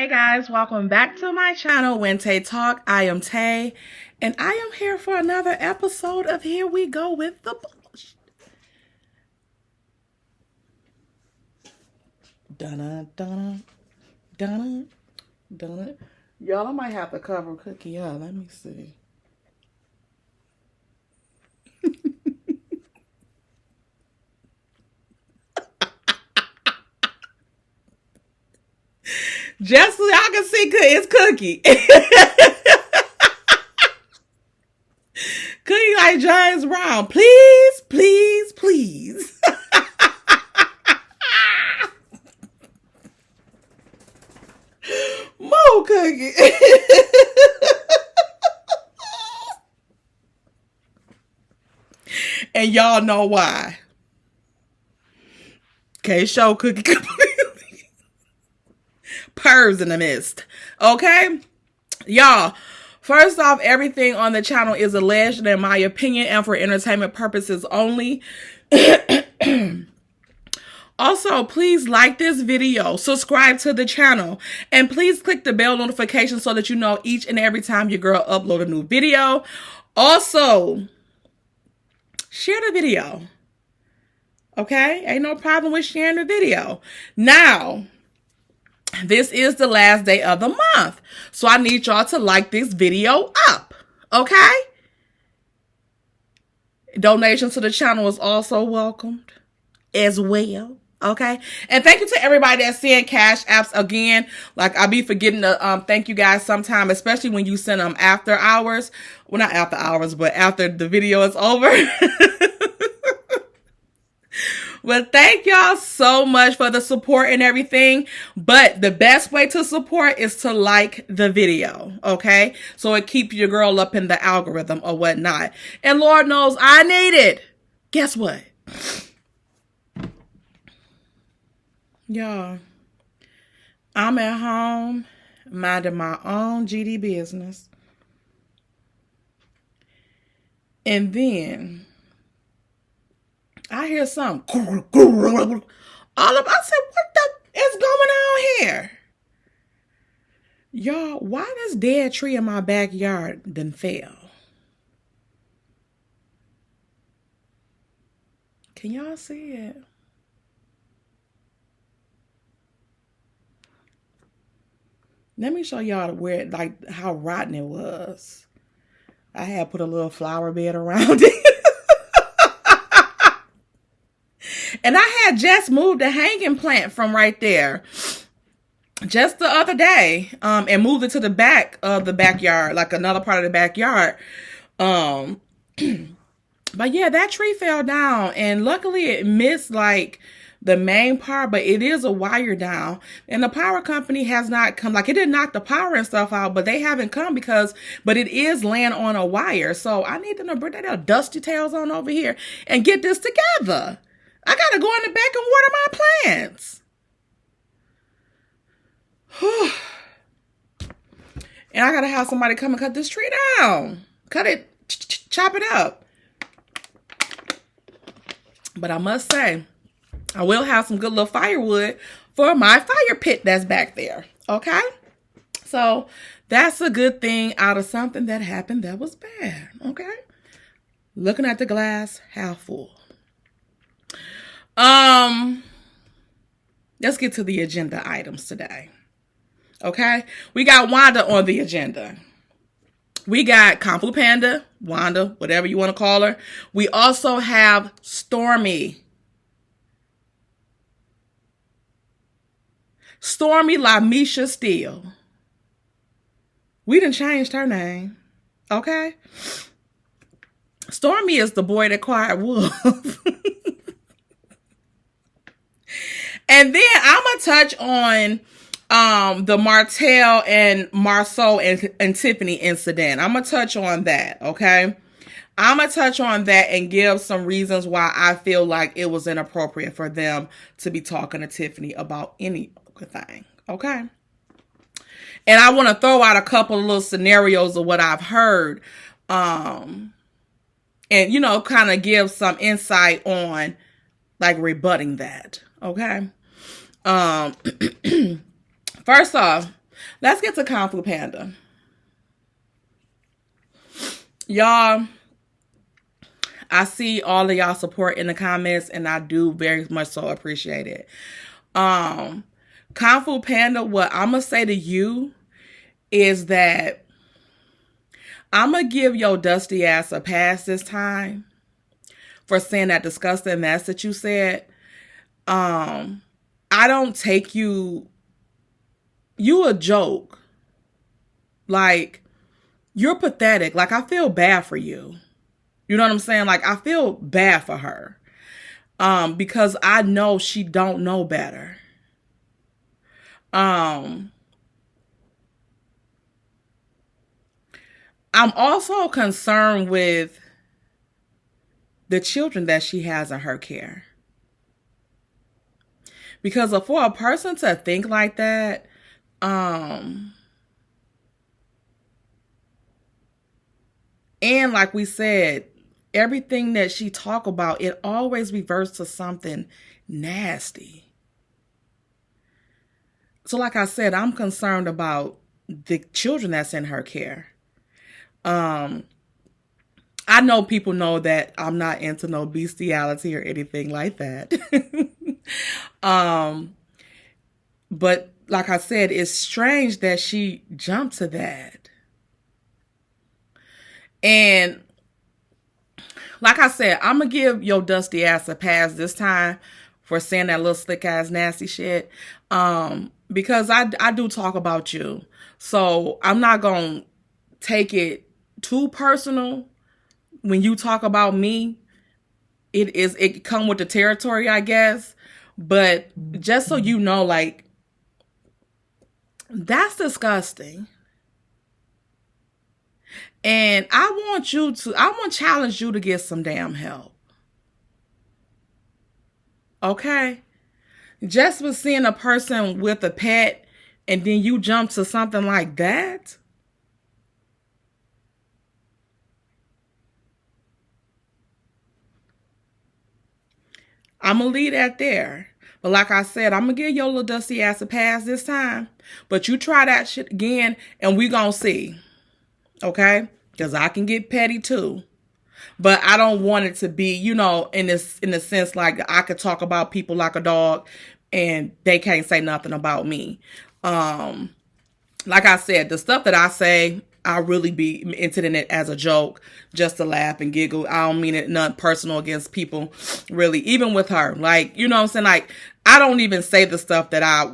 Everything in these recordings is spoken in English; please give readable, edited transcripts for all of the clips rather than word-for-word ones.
guys, welcome back to my channel, When Tay Talk. I am Tay, and I am here for another episode of Here We Go with the Bullshit. Dun dun dun dun. Y'all, I might have to cover Cookie up. Let me see. Just so y'all can see, it's Cookie. Cookie like James Brown. Please, please, please. Move, Cookie. And y'all know why. Okay, show Cookie completely. Purrs in the mist. Okay? Y'all, first off, everything on the channel is alleged in my opinion and for entertainment purposes only. Also, please like this video, subscribe to the channel, and please click the bell notification so that you know each and every time your girl upload a new video. Also, share the video. Okay? Ain't no problem with sharing the video. Now, this is the last day of the month, so I need y'all to like this video up, okay? Donations to the channel is also welcomed as well, okay? And thank you to everybody that's sending cash apps again. Like, I be forgetting to thank you guys sometime, especially when you send them after hours. Well, not after hours, but after the video is over. But thank y'all so much for the support and everything. But the best way to support is to like the video, okay? So it keeps your girl up in the algorithm or whatnot. And Lord knows I need it. Guess what? Y'all, I'm at home minding my own GD business. And then I hear something. All of I said, what the is going on here? Y'all, why this dead tree in my backyard done fell? Can y'all see it? Let me show y'all where, like, how rotten it was. I had put a little flower bed around it. And I had just moved a hanging plant from right there just the other day, and moved it to the back of the backyard, like another part of the backyard. But yeah, that tree fell down, and luckily it missed like the main part, but it is a wire down, and the power company has not come. Like, it did knock the power and stuff out, but they haven't come but it is laying on a wire. So I need them to bring their dusty tails on over here and get this together. I gotta go in the back and water my plants. And I gotta have somebody come and cut this tree down. Cut it, chop it up. But I must say, I will have some good little firewood for my fire pit that's back there. Okay? So that's a good thing out of something that happened that was bad. Okay? Looking at the glass half full. Let's get to the agenda items today. Okay? We got Wanda on the agenda. We got Kunfu Panda, Wanda, whatever you want to call her. We also have Stormi. Stormi LAMH Steele. We done changed her name. Okay? Stormi is the boy that cried wolf. And then I'm going to touch on the Martell and Marceau and Tiffany incident. I'm going to touch on that, okay? I'm going to touch on that and give some reasons why I feel like it was inappropriate for them to be talking to Tiffany about any thing, okay? And I want to throw out a couple of little scenarios of what I've heard, and, you know, kind of give some insight on, like, rebutting that, okay? First off, Let's get to Kunfu Panda. Y'all, I see all of y'all support in the comments, and I do very much so appreciate it. Kunfu Panda, what I'm going to say to you is that I'm going to give your dusty ass a pass this time for saying that disgusting mess that you said. I don't take you a joke. Like, you're pathetic. Like, I feel bad for you. You know what I'm saying? Like, I feel bad for her. Because I know she don't know better. I'm also concerned with the children that she has in her care. Because for a person to think like that, and like we said, everything that she talk about, it always reverts to something nasty. So like I said, I'm concerned about the children that's in her care. I know people know that I'm not into no bestiality or anything like that. But like I said, it's strange that she jumped to that. And like I said, I'm going to give your dusty ass a pass this time for saying that little slick ass nasty shit. Because I do talk about you. So I'm not going to take it too personal. When you talk about me, it come with the territory, I guess. But just so you know, like, that's disgusting. And I want to challenge you to get some damn help. Okay? Just for seeing a person with a pet and then you jump to something like that. I'm going to leave that there. But like I said, I'm going to give your little dusty ass a pass this time. But you try that shit again and we going to see. Okay? Because I can get petty too. But I don't want it to be, in the sense like I could talk about people like a dog and they can't say nothing about me. Like I said, the stuff that I say, I really be intending it as a joke, just to laugh and giggle. I don't mean it not personal against people, really. Even with her, like, you know what I'm saying? Like, I don't even say the stuff that I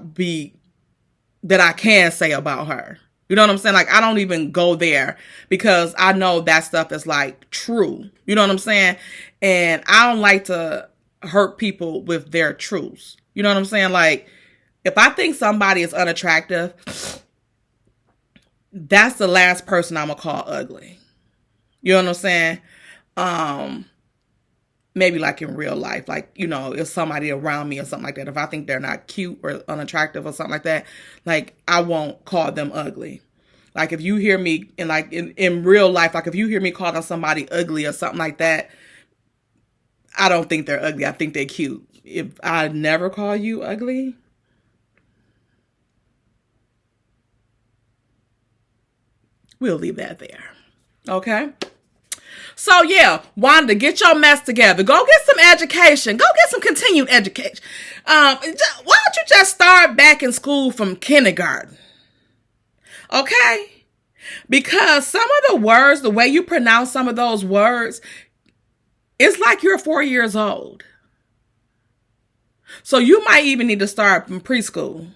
can say about her. You know what I'm saying? Like, I don't even go there because I know that stuff is like true. You know what I'm saying? And I don't like to hurt people with their truths. You know what I'm saying? Like, if I think somebody is unattractive, that's the last person I'm going to call ugly. You know what I'm saying? Maybe like in real life, like, if somebody around me or something like that, if I think they're not cute or unattractive or something like that, like, I won't call them ugly. Like, if you hear me in real life, like if you hear me calling somebody ugly or something like that, I don't think they're ugly. I think they're cute. If I never call you ugly, we'll leave that there. Okay? So yeah, Wanda, get your mess together. Go get some education. Go get some continued education. Why don't you just start back in school from kindergarten? Okay? Because some of the words, the way you pronounce some of those words, it's like you're 4 years old. So you might even need to start from preschool.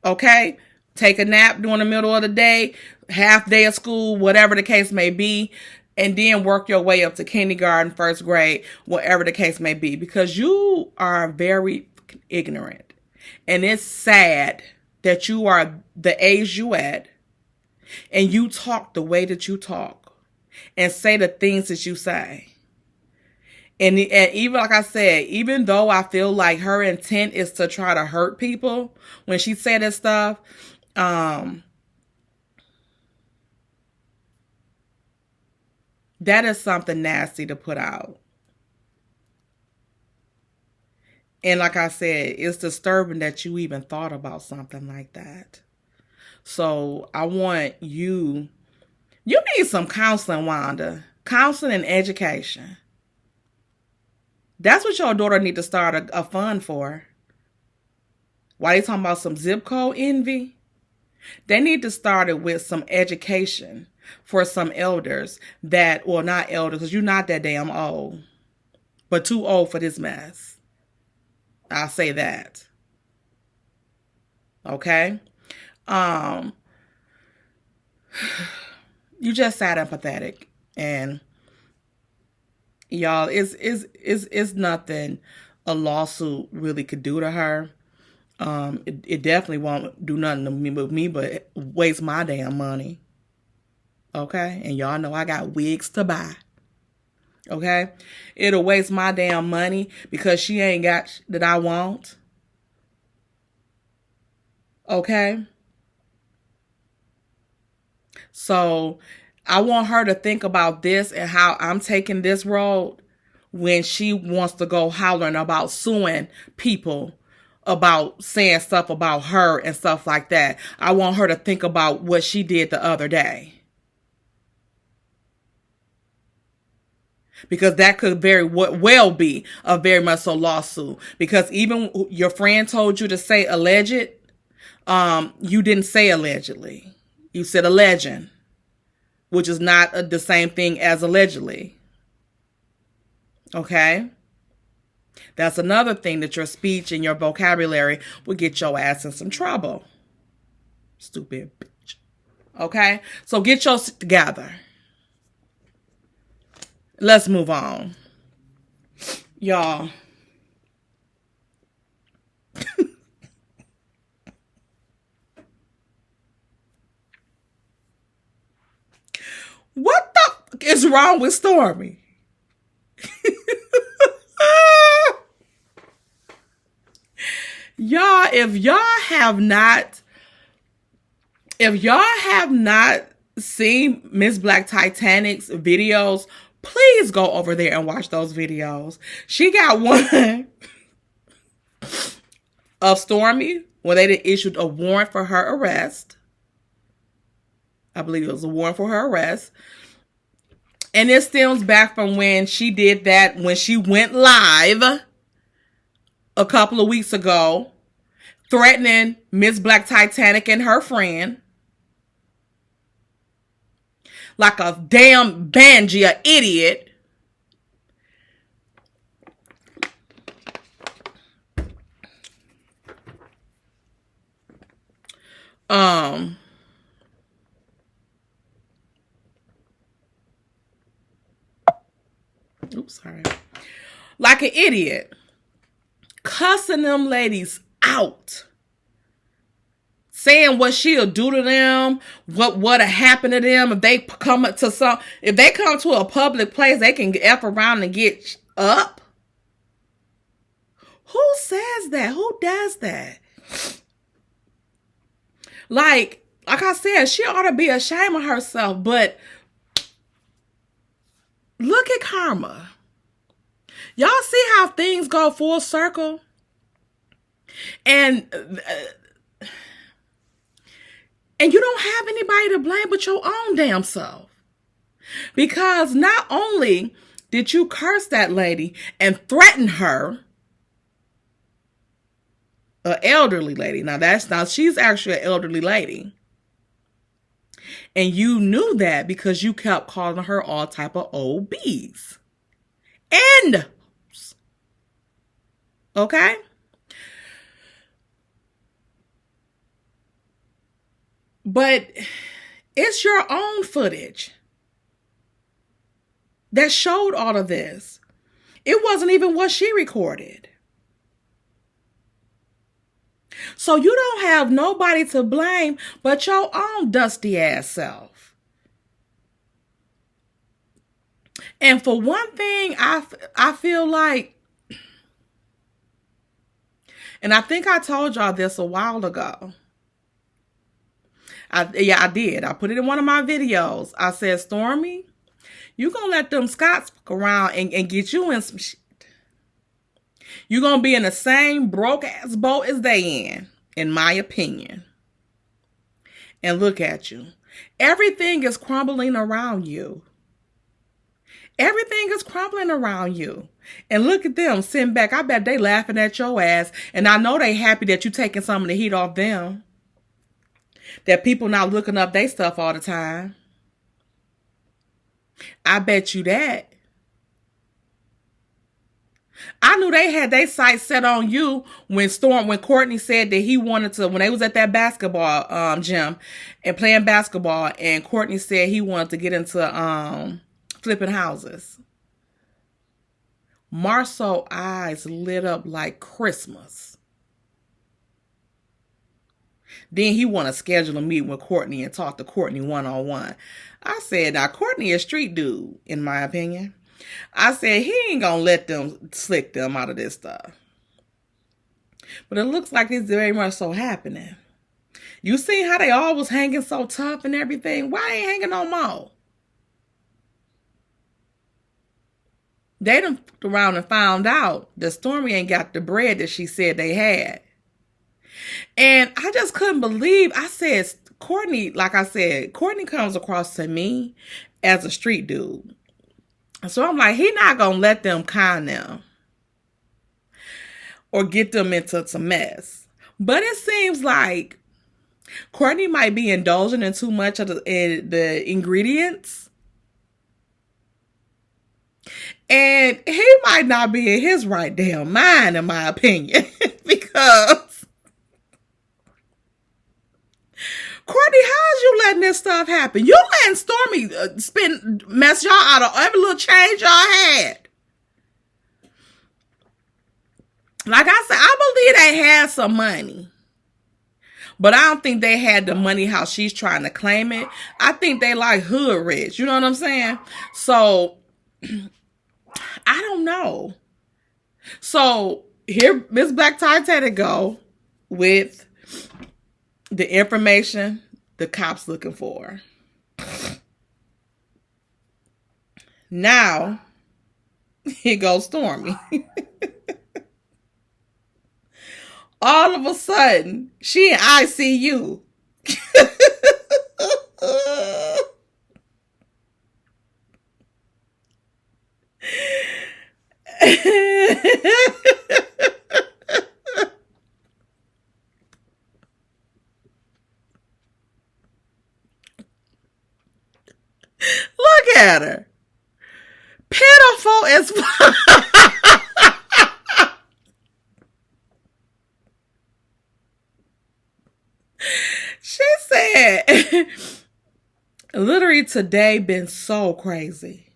Okay? Take a nap during the middle of the day, half day of school, whatever the case may be, and then work your way up to kindergarten, first grade, whatever the case may be, because you are very ignorant. And it's sad that you are the age you at and you talk the way that you talk and say the things that you say. And even like I said, even though I feel like her intent is to try to hurt people when she said that stuff, that is something nasty to put out. And like I said, it's disturbing that you even thought about something like that. So I want you need some counseling, Wanda. Counseling and education. That's what your daughter need to start a fund for. Why they talking about some zip code envy? They need to start it with some education for some elders that, well, not elders, because you're not that damn old, but too old for this mess. I'll say that. Okay? You just sad and pathetic. And y'all, it's nothing a lawsuit really could do to her. It definitely won't do nothing to me but waste my damn money. Okay? And y'all know I got wigs to buy. Okay? It'll waste my damn money because she ain't got that I want. Okay? So I want her to think about this and how I'm taking this road when she wants to go hollering about suing people about saying stuff about her and stuff like that. I want her to think about what she did the other day. Because that could very well be a very much so lawsuit. Because even your friend told you to say alleged, you didn't say allegedly. You said alleged, which is not the same thing as allegedly. Okay? That's another thing that your speech and your vocabulary will get your ass in some trouble. Stupid bitch. Okay? So get your shit together. Let's move on. Y'all. What the fuck is wrong with Stormi? Y'all, if y'all have not seen Miss Black Titanic's videos, please go over there and watch those videos. She got one of Stormi when they issued a warrant for her arrest. I believe it was a warrant for her arrest. And it stems back from when she did that, when she went live a couple of weeks ago, threatening Miss Black Titanic and her friend. Like a damn banji, an idiot. Oops, sorry. Like an idiot. Cussing them ladies out. Saying what she'll do to them, what'll happen to them if they come to a public place, they can F around and get up. Who says that? Who does that? Like I said, she ought to be ashamed of herself, but look at karma. Y'all see how things go full circle? And you don't have anybody to blame but your own damn self. Because not only did you curse that lady and threaten her, an elderly lady. Now she's actually an elderly lady. And you knew that because you kept calling her all type of old bees. And, okay? But it's your own footage that showed all of this. It wasn't even what she recorded. So you don't have nobody to blame but your own dusty ass self. And for one thing, I feel like, and I think I told y'all this a while ago. I did. I put it in one of my videos. I said, Stormi, you gonna let them Scots fuck around and get you in some shit. You're gonna be in the same broke ass boat as they in my opinion. And look at you. Everything is crumbling around you. Everything is crumbling around you. And look at them sitting back. I bet they laughing at your ass. And I know they happy that you taking some of the heat off them. That people not looking up their stuff all the time. I bet you that. I knew they had their sights set on you when Courtney said that he wanted to, when they was at that basketball gym and playing basketball, and Courtney said he wanted to get into flipping houses. Marceau's eyes lit up like Christmas. Then he want to schedule a meeting with Courtney and talk to Courtney one-on-one. I said, now Courtney is a street dude, in my opinion. I said, he ain't gonna let them slick them out of this stuff. But it looks like it's very much so happening. You see how they all was hanging so tough and everything? Why ain't hanging no more? They done fucked around and found out that Stormi ain't got the bread that she said they had. And I just couldn't believe, I said, Courtney, like I said, Courtney comes across to me as a street dude. So I'm like, he not going to let them con them or get them into some mess. But it seems like Courtney might be indulging in too much of the ingredients. And he might not be in his right damn mind, in my opinion. Because Courtney, how's you letting this stuff happen? You letting Stormi mess y'all out of every little change y'all had. Like I said, I believe they had some money. But I don't think they had the money how she's trying to claim it. I think they like hood rich. You know what I'm saying? So, I don't know. So, here Miss Black Titanic go with the information the cops looking for. Now, here goes Stormi. All of a sudden, she in ICU. Look at her. Pitiful as fuck. She said, literally today been so crazy.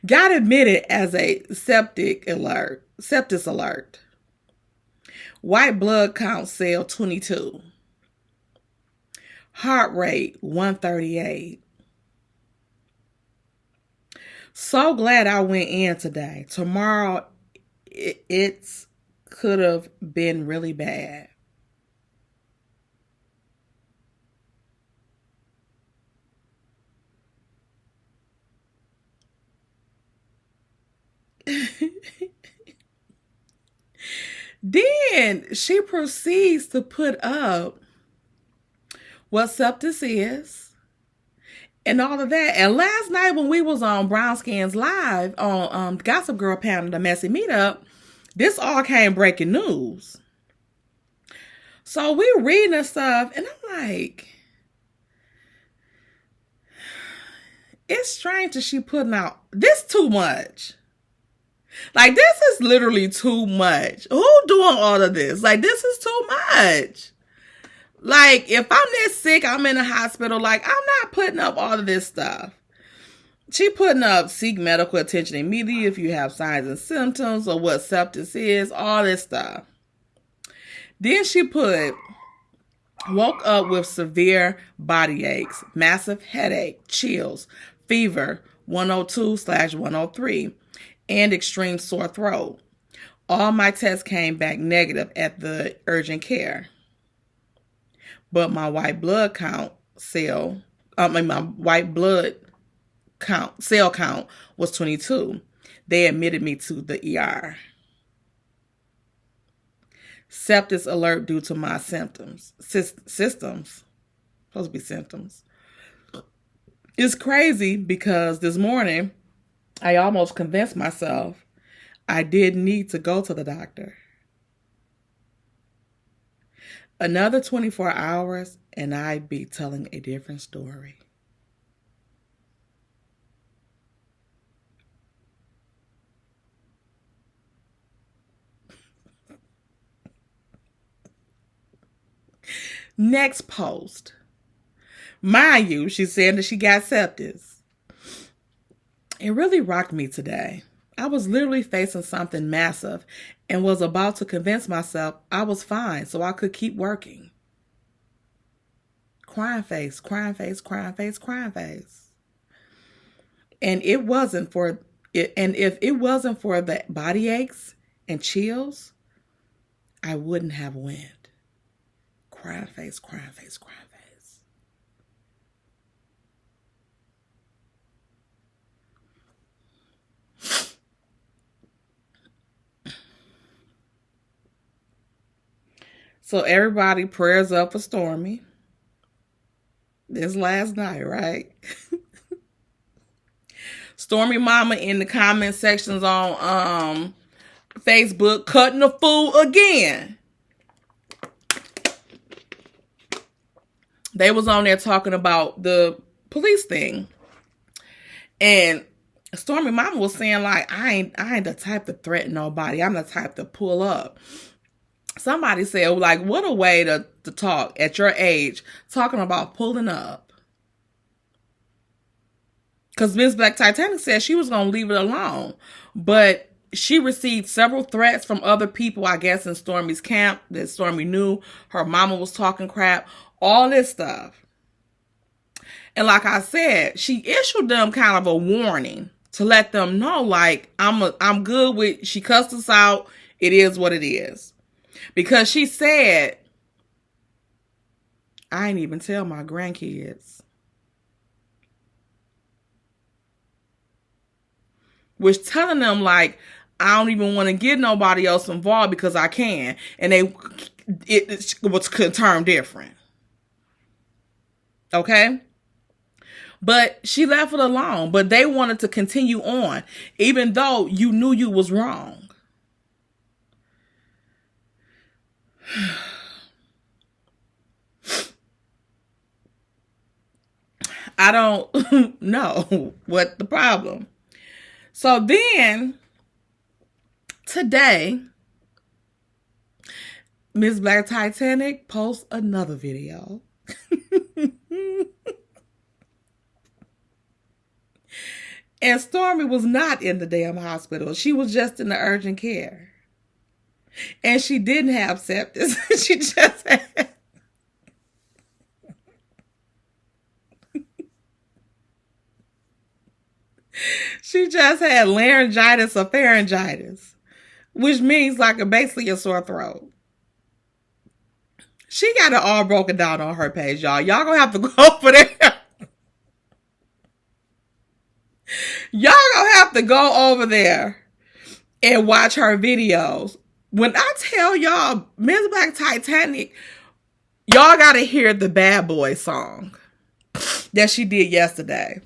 Got admitted as a sepsis alert. White blood count cell 22. Heart rate 138. So glad I went in today. Tomorrow, it could have been really bad. Then she proceeds to put up what sepsis is and all of that. And last night when we was on Brown Skins Live on Gossip Girl panel, the Messy Meetup, this all came breaking news. So we reading this stuff and I'm like, it's strange that she putting out this too much. Like, this is literally too much. Who doing all of this? Like, this is too much. Like, if I'm this sick, I'm in the hospital, like, I'm not putting up all of this stuff. She putting up seek medical attention immediately if you have signs and symptoms or what sepsis is, all this stuff. Then she put, woke up with severe body aches, massive headache, chills, fever, 102/103. And extreme sore throat. All my tests came back negative at the urgent care. But my white blood cell count was 22. They admitted me to the ER. Sepsis alert due to my systems. Supposed to be symptoms. It's crazy because this morning I almost convinced myself I didn't need to go to the doctor. Another 24 hours and I'd be telling a different story. Next post. Mind you, she said that she got sepsis. It really rocked me today. I was literally facing something massive and was about to convince myself I was fine so I could keep working. Crying face, crying face, crying face, crying face. And it wasn't for it, and if it wasn't for the body aches and chills, I wouldn't have went. Crying face, crying face, crying face. So everybody, prayers up for Stormi. This last night, right? Stormi mama in the comment sections on Facebook cutting the fool again. They was on there talking about the police thing. And Stormi mama was saying, like, I ain't the type to threaten nobody. I'm the type to pull up. Somebody said, like, what a way to talk at your age, talking about pulling up. Because Miss Black Titanic said she was going to leave it alone. But she received several threats from other people, I guess, in Stormi's camp that Stormi knew. Her mama was talking crap. All this stuff. And like I said, she issued them kind of a warning to let them know, like, I'm good with, she cussed us out. It is what it is. Because she said, I ain't even tell my grandkids. Which telling them, like, I don't even want to get nobody else involved because I can. And it was termed different. Okay? But she left it alone. But they wanted to continue on, even though you knew you was wrong. I don't know what the problem. So then, today, Miss Black Titanic posts another video. And Stormi was not in the damn hospital. She was just in the urgent care. And she didn't have sepsis. She just had... She just had laryngitis or pharyngitis, which means like basically a sore throat. She got it all broken down on her page, y'all. Y'all gonna have to go over there. Y'all gonna have to go over there and watch her videos. When I tell y'all, Miss Black Titanic, y'all gotta hear the Bad Boy song that she did yesterday.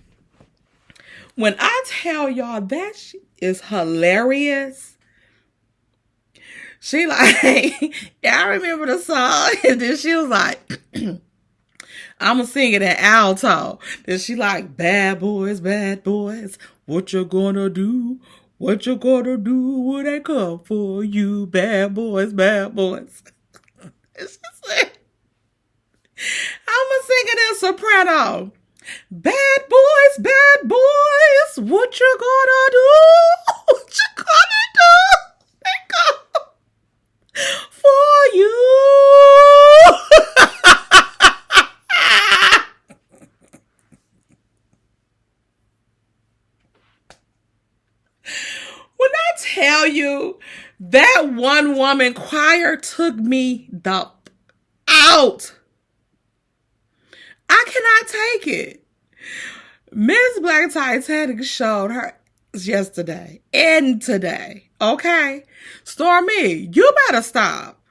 When I tell y'all that she is hilarious, she like, yeah, I remember the song. And then she was like, I'm gonna sing it in alto. Then she like, bad boys, what you gonna do? What you gonna do when they come for you? Bad boys, bad boys. And she said, I'm gonna sing it in soprano. Bad boys, what you gonna do? What you gonna do? They come for you. When I tell you that one woman choir took me the out. I cannot take it. Miss Black Titanic showed her yesterday and today. Okay? Stormi, you better stop.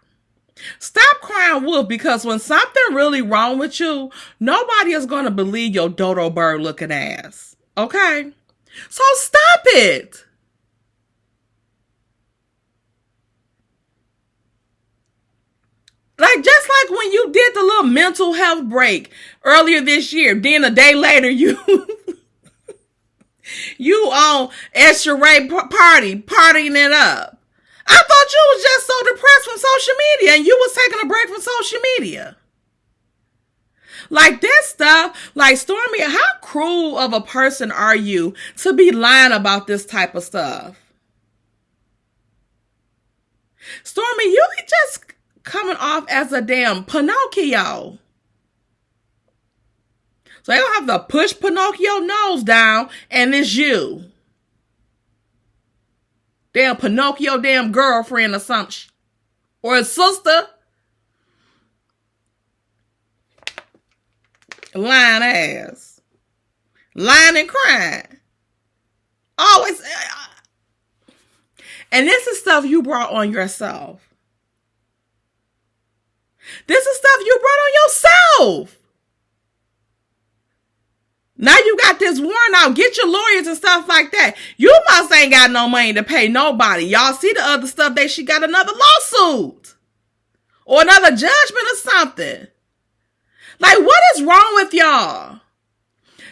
Stop crying wolf, because when something really wrong with you, nobody is going to believe your dodo bird looking ass. Okay? So stop it. Like, just like when you did the little mental health break earlier this year, then a day later you you on extra rate partying it up. I thought you was just so depressed from social media and you was taking a break from social media. Like this stuff, like Stormi, how cruel of a person are you to be lying about this type of stuff? Stormi, you just coming off as a damn Pinocchio. So they don't have to push Pinocchio nose down and it's you. Damn Pinocchio, damn girlfriend or something. Or a sister. Lying ass. Lying and crying. Always. And this is stuff you brought on yourself. This is stuff you brought on yourself. Now you got this warrant out. Get your lawyers and stuff like that. You must ain't got no money to pay nobody. Y'all see the other stuff that she got another lawsuit. Or another judgment or something. Like, what is wrong with y'all?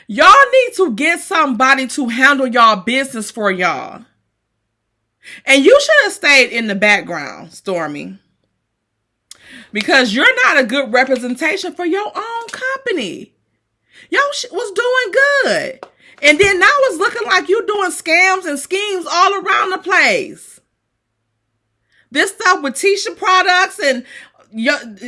Y'all need to get somebody to handle y'all business for y'all. And you should have stayed in the background, Stormi. Because you're not a good representation for your own company. Y'all was doing good. And then now it's looking like you doing scams and schemes all around the place. This stuff with Tisha products and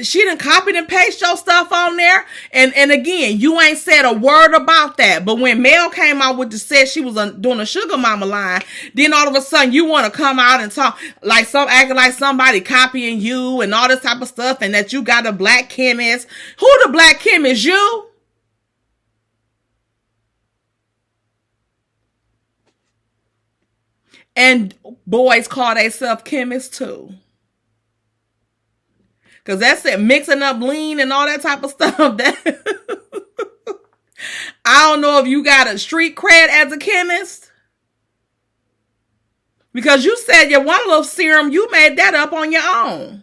she done copied and paste your stuff on there. And again, you ain't said a word about that. But when Mel came out with the said she was doing a sugar mama line, then all of a sudden you want to come out and talk like acting like somebody copying you and all this type of stuff, and that you got a black chemist. Who the black chemist? You? And boys call themselves chemists too. Because that's it, mixing up lean and all that type of stuff. I don't know if you got a street cred as a chemist. Because you said your one little serum, you made that up on your own.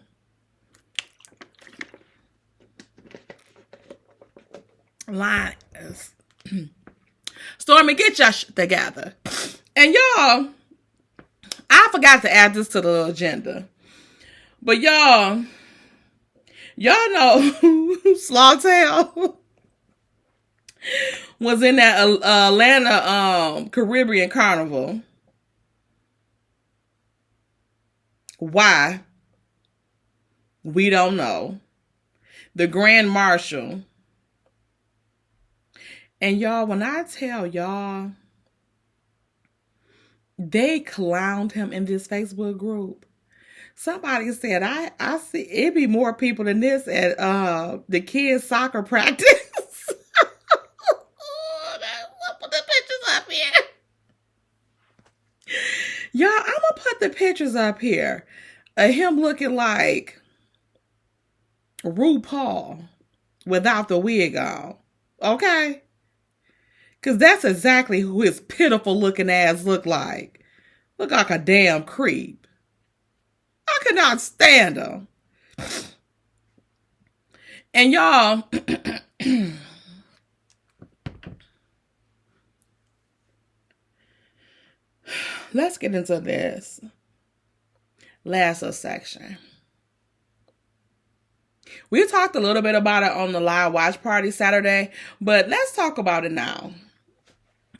Lies. Stormi, get your shit together. And y'all, I forgot to add this to the agenda. But y'all know Slawtail was in that Atlanta Caribbean Carnival. Why? We don't know. The Grand Marshal. And y'all, when I tell y'all, they clowned him in this Facebook group. Somebody said, I see it be more people than this at the kids' soccer practice. I'll put the pictures up here. Y'all, I'm going to put the pictures up here of him looking like RuPaul without the wig on. Okay? Because that's exactly who his pitiful looking ass look like. Look like a damn creep. I could not stand him. And y'all, let's get into this last section. We talked a little bit about it on the live watch party Saturday, but let's talk about it now.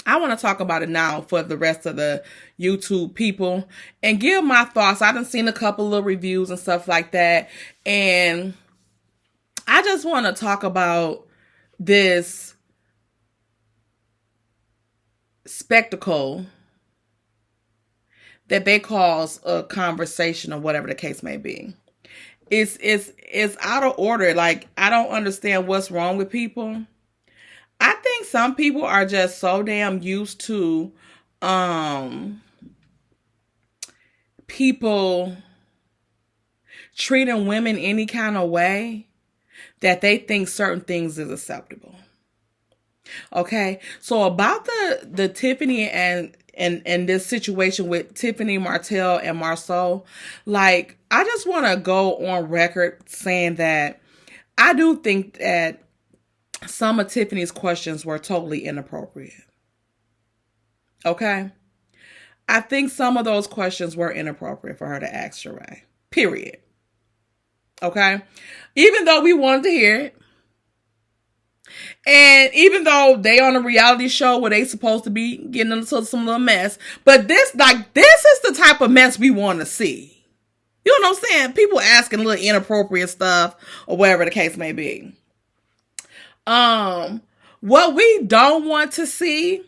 I want to talk about it now for the rest of the YouTube people and give my thoughts. I done seen a couple of reviews and stuff like that. And I just want to talk about this spectacle that they call a conversation or whatever the case may be. It's out of order. Like, I don't understand what's wrong with people. I think some people are just so damn used to people treating women any kind of way that they think certain things is acceptable. Okay, so about the Tiffany and this situation with Tiffany, Martell, and Marceau, like, I just want to go on record saying that I do think that some of Tiffany's questions were totally inappropriate. Okay, I think some of those questions were inappropriate for her to ask Sheree. Period. Okay, even though we wanted to hear it. And even though they on a reality show where they supposed to be getting into some little mess, but this is the type of mess we want to see. You know what I'm saying? People asking little inappropriate stuff or whatever the case may be. What we don't want to see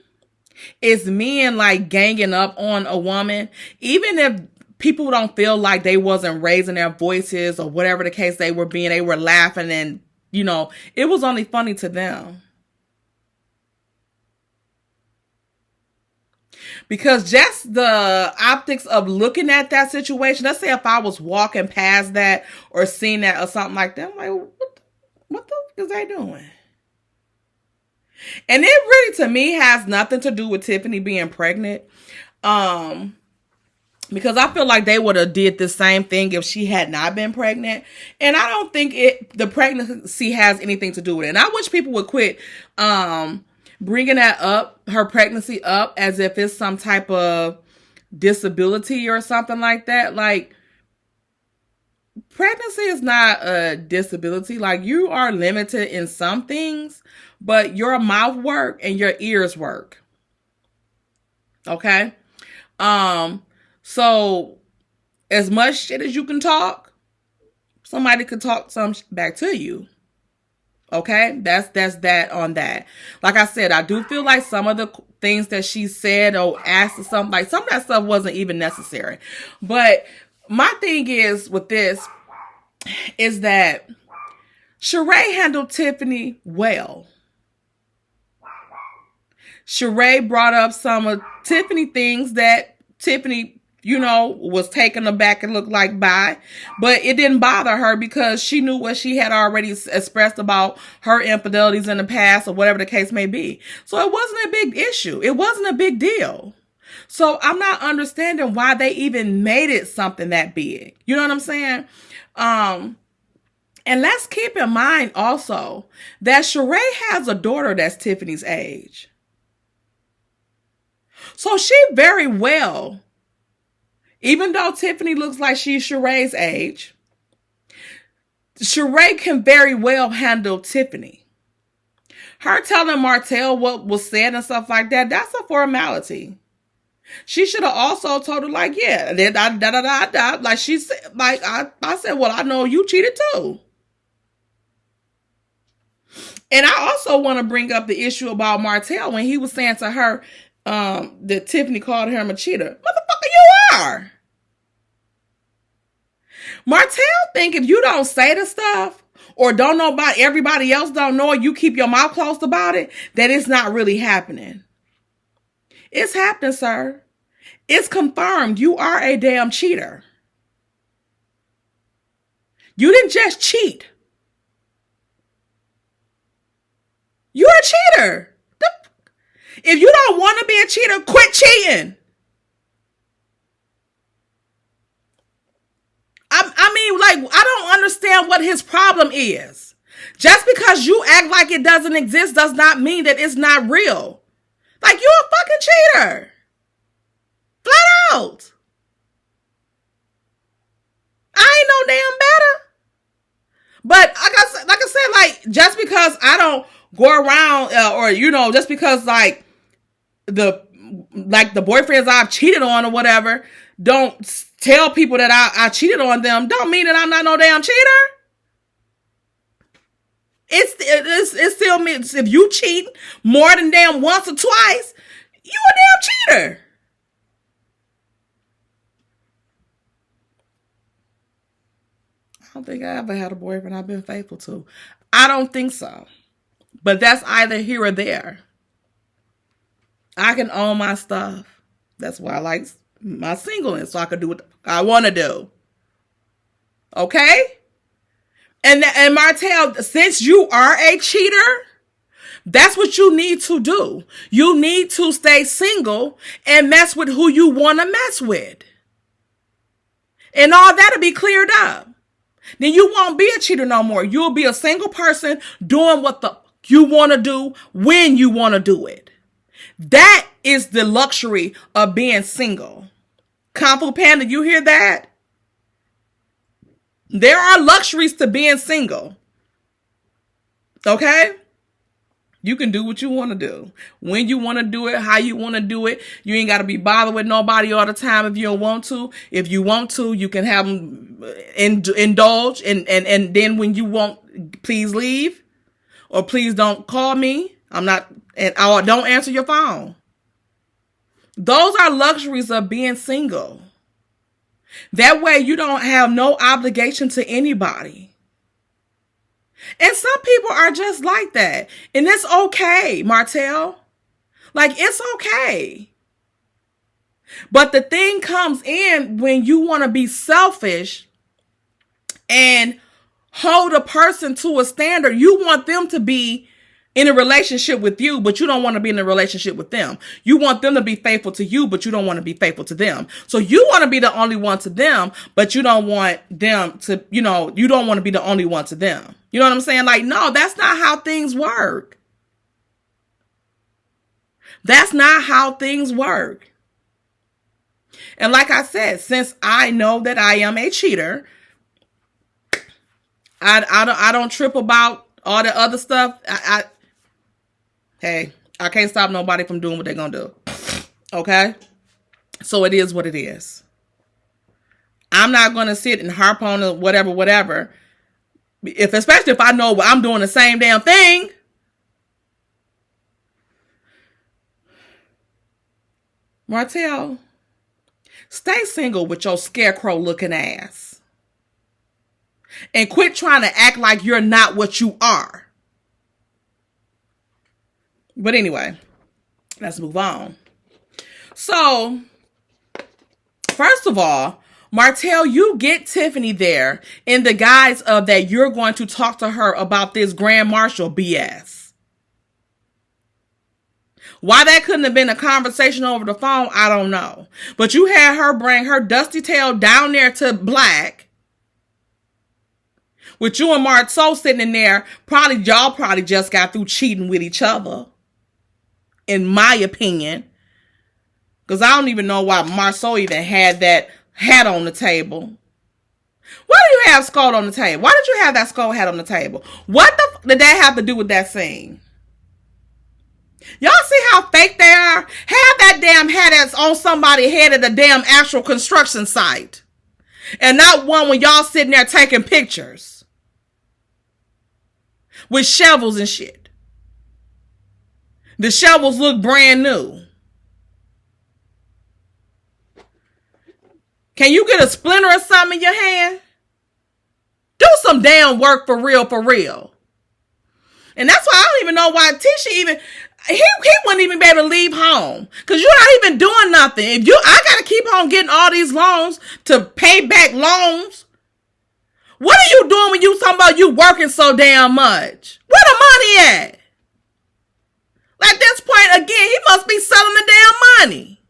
is men like ganging up on a woman, even if people don't feel like they wasn't raising their voices or whatever the case they were being. They were laughing and, you know, it was only funny to them. Because just the optics of looking at that situation, let's say if I was walking past that or seeing that or something like that, I'm like, what the fuck is they doing? And it really, to me, has nothing to do with Tiffany being pregnant. Because I feel like they would have did the same thing if she had not been pregnant. And I don't think the pregnancy has anything to do with it. And I wish people would quit bringing that up, her pregnancy up, as if it's some type of disability or something like that. Like, pregnancy is not a disability. Like, you are limited in some things, but your mouth work and your ears work. Okay? So, as much shit as you can talk, somebody could talk some back to you. Okay? That's that on that. Like I said, I do feel like some of the things that she said or asked or something, like some of that stuff wasn't even necessary. But my thing is with this is that Sheree handled Tiffany well. Sheree brought up some of Tiffany things that Tiffany, you know, was taken aback and looked like by, but it didn't bother her because she knew what she had already expressed about her infidelities in the past or whatever the case may be. So it wasn't a big issue. It wasn't a big deal. So I'm not understanding why they even made it something that big. You know what I'm saying? And let's keep in mind also that Sheree has a daughter that's Tiffany's age. So she very well, even though Tiffany looks like she's Sheree's age, Sheree can very well handle Tiffany. Her telling Martell what was said and stuff like that, that's a formality. She should have also told her, like, yeah, like she said, like I said, well, I know you cheated too. And I also want to bring up the issue about Martell when he was saying to her that Tiffany called him a cheater. Motherfucker, you are. Martell think if you don't say the stuff or don't know about everybody else don't know, or you keep your mouth closed about it, that it's not really happening. It's happening, sir. It's confirmed. You are a damn cheater. You didn't just cheat. You're a cheater. If you don't want to be a cheater, quit cheating. I mean, like, I don't understand what his problem is. Just because you act like it doesn't exist does not mean that it's not real. Like, you're a fucking cheater. Flat out. I ain't no damn better. But like I said, like, just because I don't go around or, you know, just because like the boyfriends I've cheated on or whatever don't tell people that I cheated on them, don't mean that I'm not no damn cheater. It still means if you cheat more than damn once or twice, you a damn cheater. I don't think I ever had a boyfriend I've been faithful to. I don't think so. But that's either here or there. I can own my stuff. That's why I like my singleness, so I can do what I want to do. Okay? And Martell, since you are a cheater, that's what you need to do. You need to stay single and mess with who you want to mess with. And all that'll be cleared up. Then you won't be a cheater no more. You'll be a single person doing what you want to do when you want to do it. That is the luxury of being single. Kunfu Panda, you hear that? There are luxuries to being single. Okay? You can do what you want to do. When you want to do it, how you want to do it. You ain't got to be bothered with nobody all the time if you don't want to. If you want to, you can have them indulge. And then when you want, please leave. Or please don't call me. Or don't answer your phone. Those are luxuries of being single. That way you don't have no obligation to anybody. And some people are just like that. And it's okay, Martell. Like, it's okay. But the thing comes in when you want to be selfish and hold a person to a standard. You want them to be in a relationship with you, but you don't want to be in a relationship with them. You want them to be faithful to you, but you don't want to be faithful to them. So you want to be the only one to them, but you don't want them to, you don't want to be the only one to them. You know what I'm saying? Like, no, that's not how things work. That's not how things work. And like I said, since I know that I am a cheater, I don't trip about all the other stuff. Hey, I can't stop nobody from doing what they're going to do. Okay? So it is what it is. I'm not going to sit and harp on whatever. Especially if I know I'm doing the same damn thing. Martell, stay single with your scarecrow looking ass. And quit trying to act like you're not what you are. But anyway, let's move on. So, first of all, Martell, you get Tiffany there in the guise of that you're going to talk to her about this Grand Marshal BS. Why that couldn't have been a conversation over the phone, I don't know. But you had her bring her dusty tail down there to Black. With you and Marceau sitting in there, y'all probably just got through cheating with each other. In my opinion. Because I don't even know why Marceau even had that hat on the table. Why do you have skull on the table? Why did you have that skull hat on the table? What did that have to do with that scene? Y'all see how fake they are? Have that damn hat that's on somebody's head at the damn actual construction site. And not one when y'all sitting there taking pictures. With shovels and shit. The shovels look brand new. Can you get a splinter or something in your hand? Do some damn work for real, for real. And that's why I don't even know why Tisha even... He wouldn't even be able to leave home. Because you're not even doing nothing. I got to keep on getting all these loans to pay back loans. What are you doing when you talking about you working so damn much? Where the money at? At this point, again, he must be selling the damn money.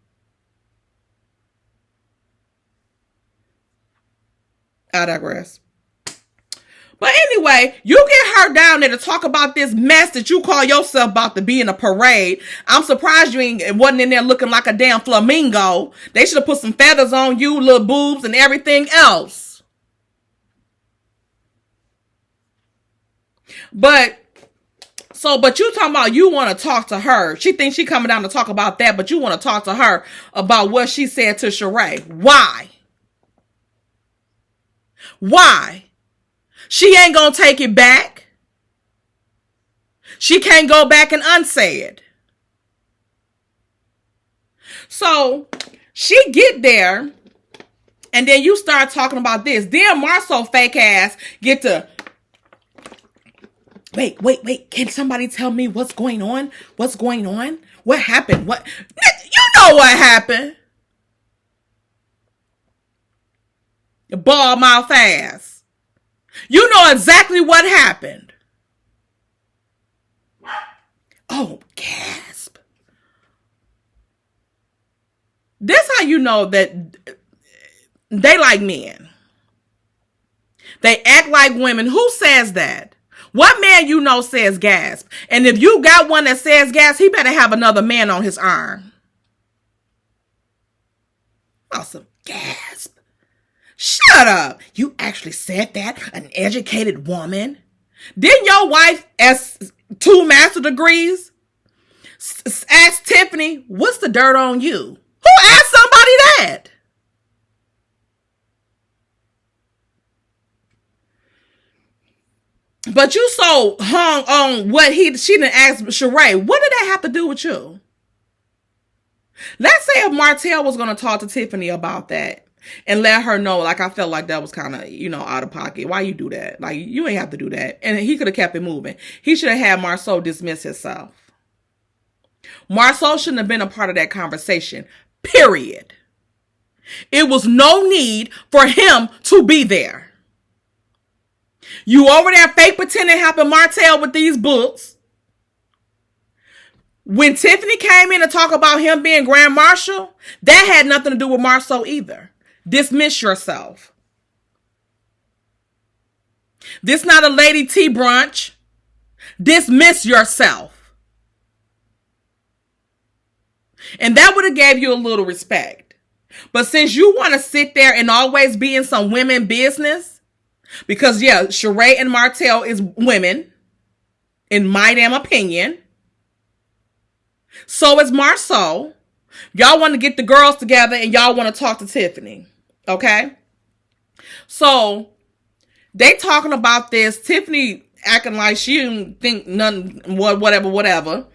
I digress. But anyway, you get her down there to talk about this mess that you call yourself about to be in a parade. I'm surprised you wasn't in there looking like a damn flamingo. They should have put some feathers on you, little boobs and everything else. But you talking about you want to talk to her. She thinks she coming down to talk about that, but you want to talk to her about what she said to Sheree. Why? Why? She ain't gonna take it back. She can't go back and unsay it. So she get there, and then you start talking about this. Then Marceau fake ass get to... Wait. Can somebody tell me what's going on? What's going on? What happened? What? You know what happened. Ball mouth ass. You know exactly what happened. Oh, gasp. This how you know that they like men. They act like women. Who says that? What man you know says gasp? And if you got one that says gasp, he better have another man on his arm. Awesome. Gasp. Shut up. You actually said that? An educated woman? Didn't your wife has 2 master degrees? Ask Tiffany, what's the dirt on you? Who asked somebody that? But you so hung on what she didn't ask Sheree. What did that have to do with you? Let's say if Martell was going to talk to Tiffany about that and let her know, like, I felt like that was kind of, out of pocket. Why you do that? Like, you ain't have to do that. And he could have kept it moving. He should have had Marceau dismiss himself. Marceau shouldn't have been a part of that conversation. Period. It was no need for him to be there. You over there fake pretending helping Martell with these books. When Tiffany came in to talk about him being Grand Marshal, that had nothing to do with Marceau either. Dismiss yourself. This not a lady tea brunch. Dismiss yourself. And that would have gave you a little respect. But since you want to sit there and always be in some women business, because yeah, Sheree and Martell is women, in my damn opinion. So is Marceau. Y'all want to get the girls together and y'all want to talk to Tiffany. Okay? So, they talking about this. Tiffany acting like she didn't think nothing, whatever.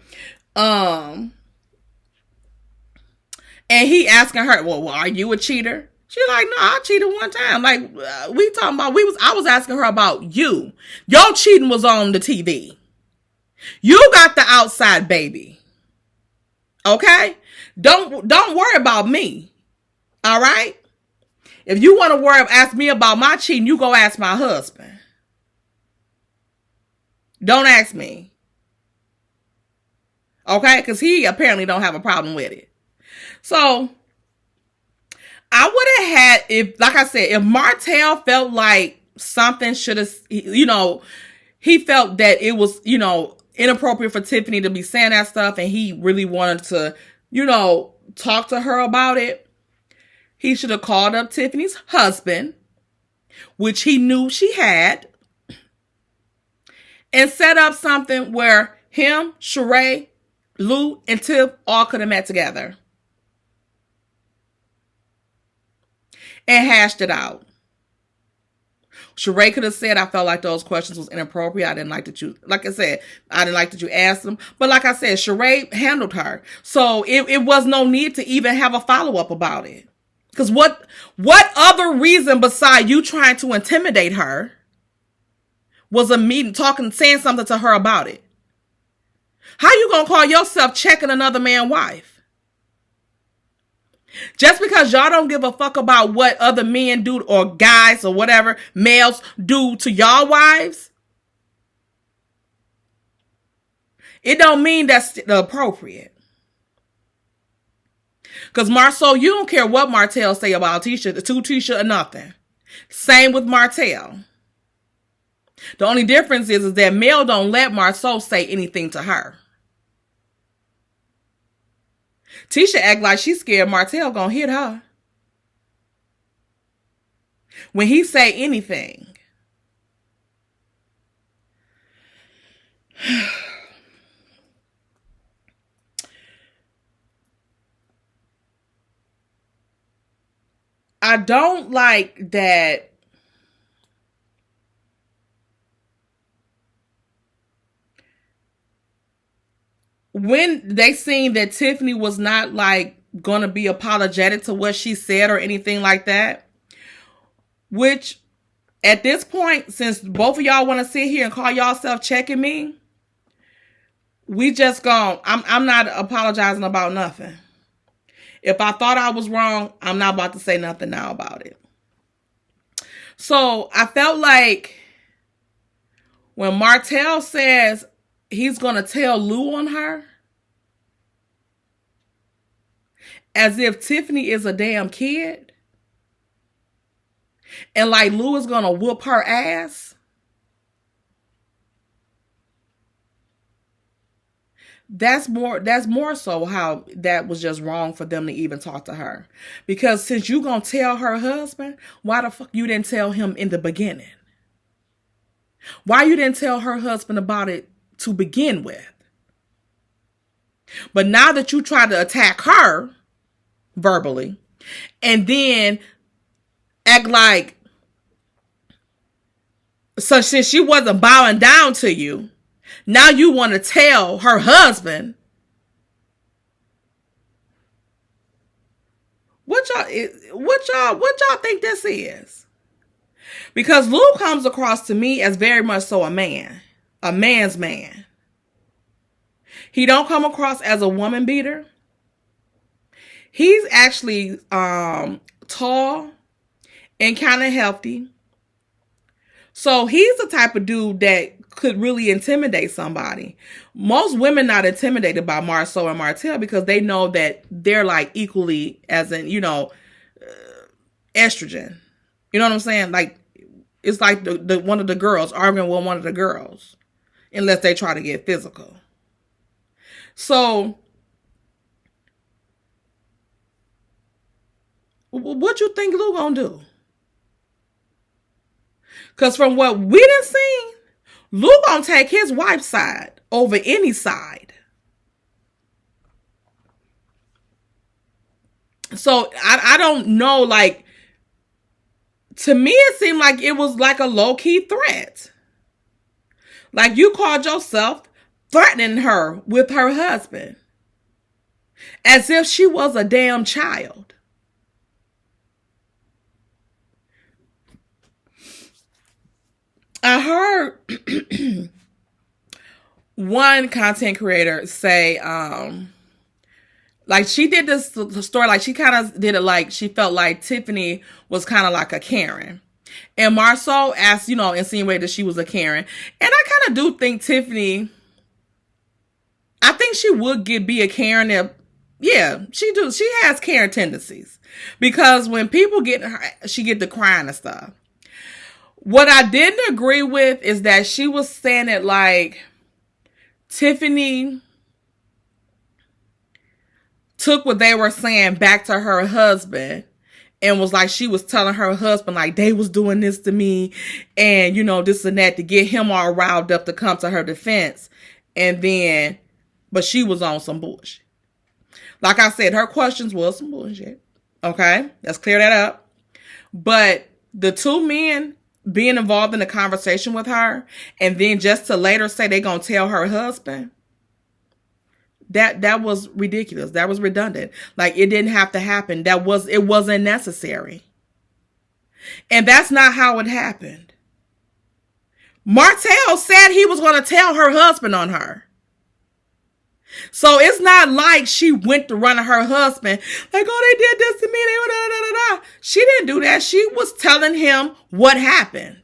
And he asking her, well, are you a cheater? She's like, no, I cheated one time. Like, we talking about, I was asking her about you. Your cheating was on the TV. You got the outside baby. Okay? Don't worry about me. All right? If you want to ask me about my cheating, you go ask my husband. Don't ask me. Okay? Because he apparently don't have a problem with it. So, I would have had, if Martell felt like something should have, he felt that it was, inappropriate for Tiffany to be saying that stuff and he really wanted to, talk to her about it, he should have called up Tiffany's husband, which he knew she had, and set up something where him, Sheree, Lou, and Tiff all could have met together. And hashed it out. Sheree could have said, I felt like those questions was inappropriate. I didn't like that you, like I said, I didn't like that you asked them. But like I said, Sheree handled her. So it was no need to even have a follow-up about it. Because what other reason besides you trying to intimidate her was a meeting, saying something to her about it? How you gonna call yourself checking another man's wife? Just because y'all don't give a fuck about what other men do or guys or whatever males do to y'all wives, it don't mean that's appropriate. Because Marceau, you don't care what Martell say about Tisha or nothing. Same with Martell. The only difference is that Mel don't let Marceau say anything to her. Tisha act like she's scared Martell gonna hit her when he say anything. I don't like that when they seen that Tiffany was not like gonna be apologetic to what she said or anything like that, which at this point, since both of y'all want to sit here and call y'all checking me, we just I'm not apologizing about nothing. If I thought I was wrong, I'm not about to say nothing now about it. So I felt like When Martell says he's going to tell Lou on her, as if Tiffany is a damn kid, and like Lou is going to whoop her ass, that's more so how that was just wrong for them to even talk to her. Because since you gonna tell her husband, why the fuck you didn't tell him in the beginning? Why you didn't tell her husband about it to begin with? But now that you try to attack her verbally and then act like, so since she wasn't bowing down to you, now you want to tell her husband. What y'all think this is? Because Lou comes across to me as very much so a man's man. He don't come across as a woman beater. He's actually tall and kind of healthy. So he's the type of dude that could really intimidate somebody. Most women not intimidated by Marceau and Martell because they know that they're like equally as in, estrogen. You know what I'm saying? Like, it's like the one of the girls arguing with one of the girls, unless they try to get physical. So, what you think Lou gonna do? Because from what we done seen, Lou gonna take his wife's side over any side. So I don't know, like, to me it seemed like it was like a low-key threat. Like you called yourself threatening her with her husband. As if she was a damn child. I heard one content creator say, like she did this story, like she kind of did it like she felt like Tiffany was kind of like a Karen. And Marceau asked, insinuated that she was a Karen. And I kind of do think Tiffany, I think she would be a Karen if, yeah, she has Karen tendencies. Because when people get her, she get to crying and stuff. What I didn't agree with is that she was saying it like Tiffany took what they were saying back to her husband and was like, she was telling her husband, like, they was doing this to me and, this and that to get him all riled up to come to her defense. And then, but she was on some bullshit. Like I said, her questions was some bullshit. Okay, let's clear that up. But the two men being involved in the conversation with her and then just to later say they gonna tell her husband, that was ridiculous. That was redundant. Like, it didn't have to happen. It wasn't necessary. And that's not how it happened. Martell said he was going to tell her husband on her. So it's not like she went to run to her husband like, oh, they did this to me. She didn't do that. She was telling him what happened.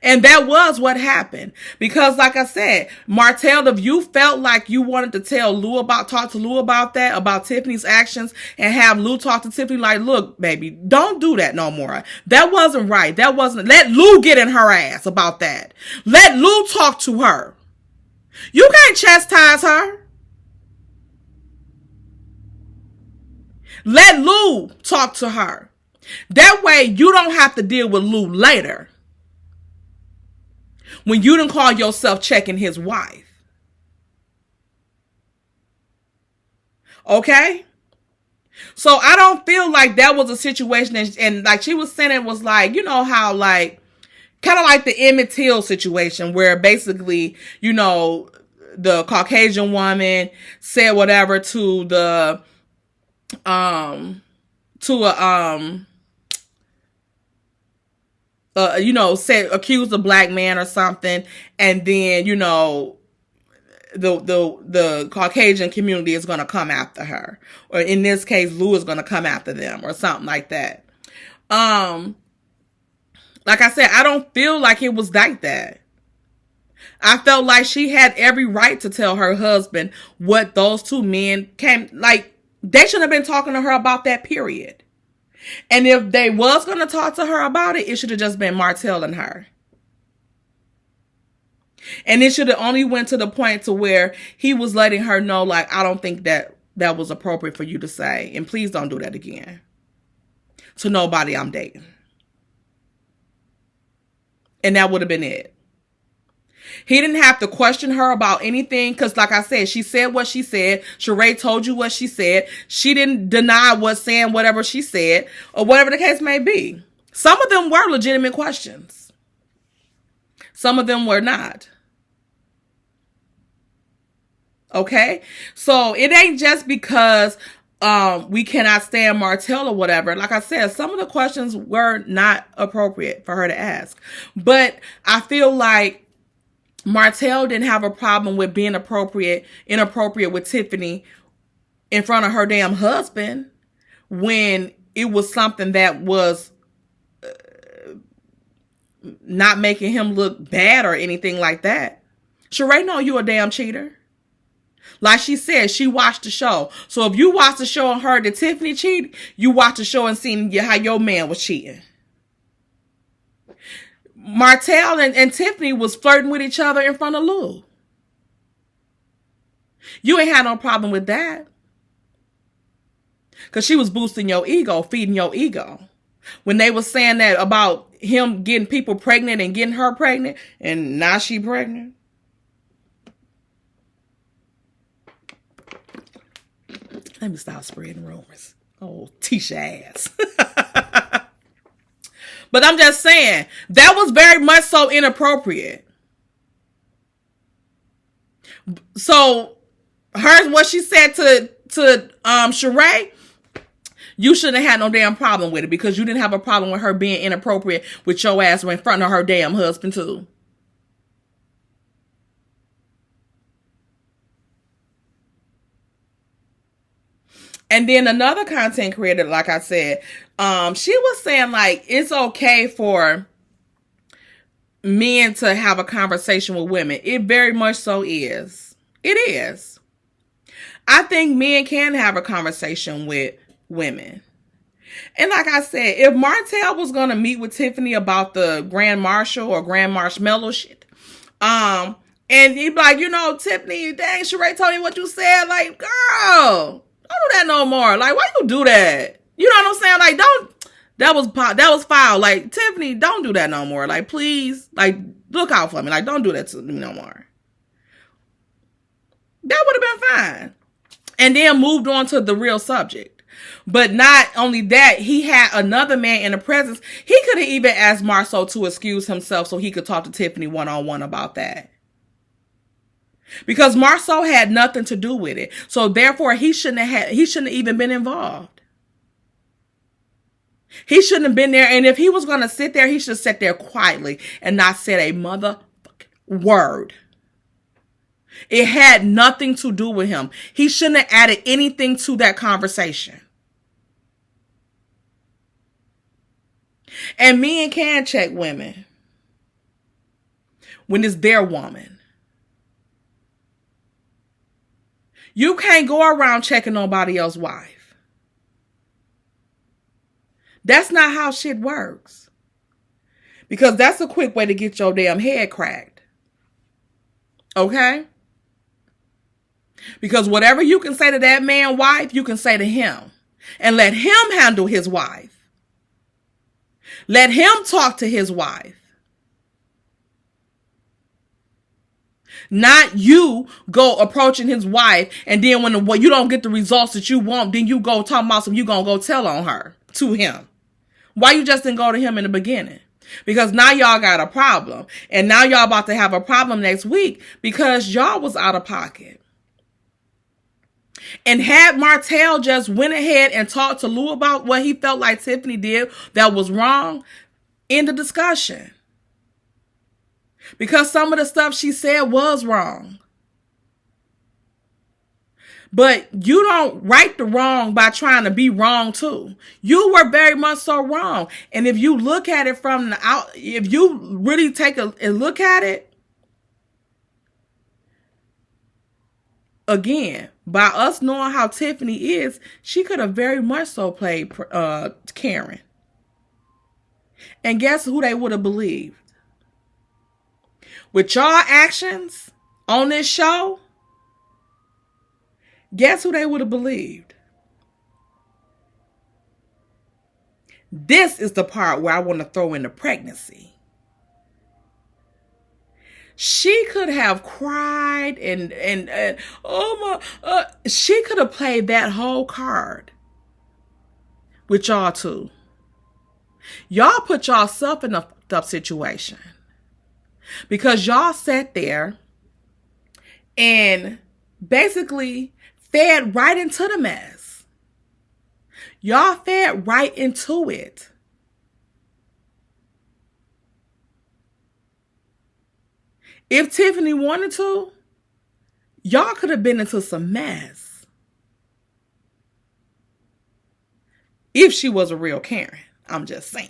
And that was what happened. Because like I said, Martell, if you felt like you wanted to talk to Lou about that, about Tiffany's actions, and have Lou talk to Tiffany like, look, baby, don't do that no more. That wasn't right. Let Lou get in her ass about that. Let Lou talk to her. You can't chastise her. Let Lou talk to her. That way you don't have to deal with Lou later. When you didn't call yourself checking his wife. Okay? So I don't feel like that was a situation. And like she was saying, it was like, how like, kind of like the Emmett Till situation where basically, the Caucasian woman said whatever to the, accuse a black man or something, and then the Caucasian community is going to come after her, or in this case, Lou is going to come after them, or something like that. Like I said, I don't feel like it was like that. I felt like she had every right to tell her husband what those two men came, like, they shouldn't have been talking to her about that, period. And if they was going to talk to her about it, it should have just been Martell and her. And it should have only went to the point to where he was letting her know, like, I don't think that was appropriate for you to say. And please don't do that again to nobody I'm dating. And that would have been it. He didn't have to question her about anything because, like I said, she said what she said. Sheree told you what she said. She didn't deny saying whatever she said or whatever the case may be. Some of them were legitimate questions. Some of them were not. Okay? So it ain't just because we cannot stand Martell or whatever. Like I said, some of the questions were not appropriate for her to ask. But I feel like Martell didn't have a problem with being inappropriate with Tiffany in front of her damn husband when it was something that was not making him look bad or anything like that. Sheree know you a damn cheater. Like she said, she watched the show. So if you watched the show and heard that Tiffany cheated, you watched the show and seen how your man was cheating. Martell and Tiffany was flirting with each other in front of Lou. You ain't had no problem with that. Because she was boosting your ego, feeding your ego. When they were saying that about him getting people pregnant and getting her pregnant, and now she pregnant. Let me stop spreading rumors. Oh, Tisha ass. But I'm just saying, that was very much so inappropriate. So, what she said to Sheree, you shouldn't have had no damn problem with it because you didn't have a problem with her being inappropriate with your ass in front of her damn husband too. And then another content creator, like I said, she was saying like it's okay for men to have a conversation with women. It very much so is. It is. I think men can have a conversation with women. And like I said, if Martell was going to meet with Tiffany about the Grand Marshal or Grand Marshmallow shit, and he'd be like, Tiffany, dang, Sheree told me what you said. Like, girl, don't do that no more. Like, why you do that? You know what I'm saying? Like, that was foul. Like, Tiffany, don't do that no more. Like, please, like, look out for me. Like, don't do that to me no more. That would have been fine. And then moved on to the real subject. But not only that, he had another man in the presence. He could have even asked Marceau to excuse himself so he could talk to Tiffany one-on-one about that. Because Marceau had nothing to do with it. So therefore, he shouldn't have even been involved. He shouldn't have been there. And if he was going to sit there, he should have sat there quietly and not said a motherfucking word. It had nothing to do with him. He shouldn't have added anything to that conversation. And men can check women when it's their woman. You can't go around checking nobody else's wife. That's not how shit works. Because that's a quick way to get your damn head cracked. Okay? Because whatever you can say to that man's wife, you can say to him. And let him handle his wife. Let him talk to his wife. Not you go approaching his wife and then when you don't get the results that you want, then you go talk about some, you gonna go tell on her to him. Why you just didn't go to him in the beginning? Because now y'all got a problem. And now y'all about to have a problem next week because y'all was out of pocket. And had Martell just went ahead and talked to Lou about what he felt like Tiffany did that was wrong, end the discussion. Because some of the stuff she said was wrong. But you don't right the wrong by trying to be wrong too. You were very much so wrong. And if you look at it from the out, if you really take a look at it, again, by us knowing how Tiffany is, she could have very much so played Karen. And guess who they would have believed? With y'all actions on this show, guess who they would have believed? This is the part where I want to throw in the pregnancy. She could have cried and oh my, she could have played that whole card with y'all too. Y'all put yourself in a tough situation because y'all sat there and basically fed right into the mess. Y'all fed right into it. If Tiffany wanted to, y'all could have been into some mess. If she was a real Karen. I'm just saying.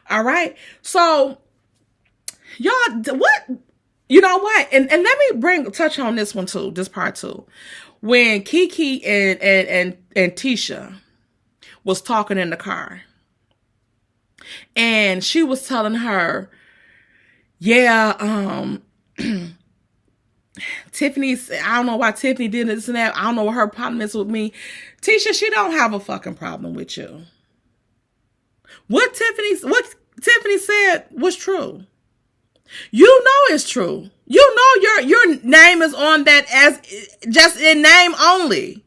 All right. So, y'all, what? You know what? And let me touch on this one too, this part too. When Kiki and Tisha was talking in the car. And she was telling her, yeah, Tiffany's, I don't know why Tiffany did this and that. I don't know what her problem is with me. Tisha, she don't have a fucking problem with you. What Tiffany said was true. You know it's true. You know your name is on that as just in name only.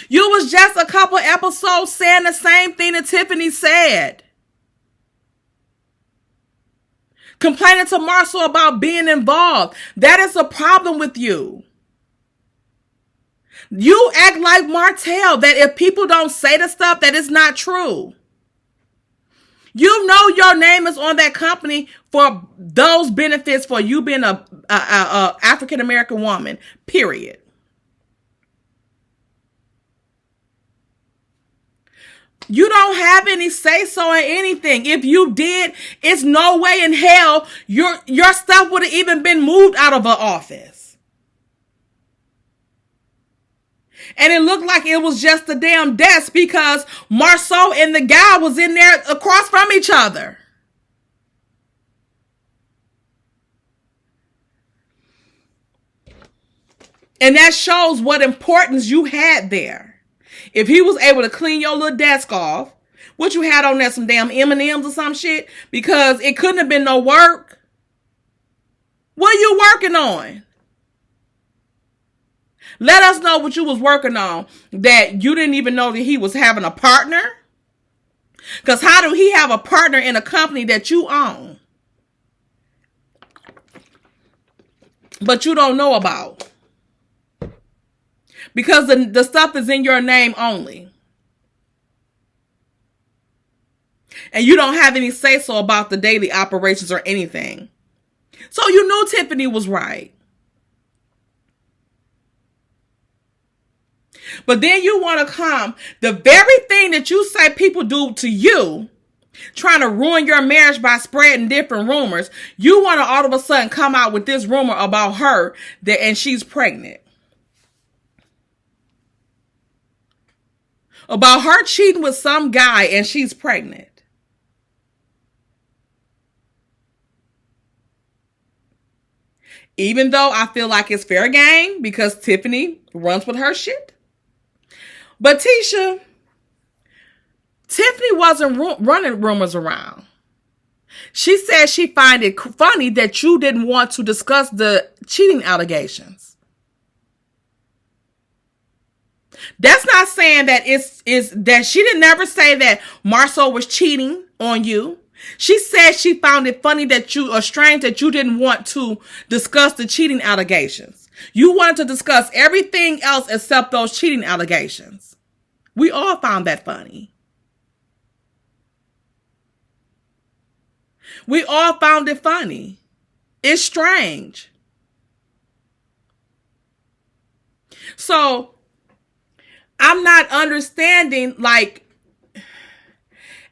You was just a couple episodes saying the same thing that Tiffany said. Complaining to Marcel about being involved. That is a problem with you. You act like Martell, that if people don't say the stuff, that it's not true. You know your name is on that company for those benefits for you being a African-American woman, period. You don't have any say-so in anything. If you did, it's no way in hell your stuff would have even been moved out of an office. And it looked like it was just a damn desk because Marceau and the guy was in there across from each other. And that shows what importance you had there. If he was able to clean your little desk off, what you had on there, some damn M&Ms or some shit, because it couldn't have been no work. What are you working on? Let us know what you was working on that you didn't even know that he was having a partner. Because how do he have a partner in a company that you own, but you don't know about? Because the stuff is in your name only. And you don't have any say-so about the daily operations or anything. So you knew Tiffany was right. But then you want to come, the very thing that you say people do to you, trying to ruin your marriage by spreading different rumors, you want to all of a sudden come out with this rumor about her and she's pregnant. About her cheating with some guy and she's pregnant. Even though I feel like it's fair game because Tiffany runs with her shit. But Tiffany wasn't running rumors around. She said she find it funny that you didn't want to discuss the cheating allegations. That's not saying that it's that she didn't never say that Marceau was cheating on you. She said she found it funny that strange that you didn't want to discuss the cheating allegations. You wanted to discuss everything else except those cheating allegations. We all found that funny. We all found it funny. It's strange. So I'm not understanding, like,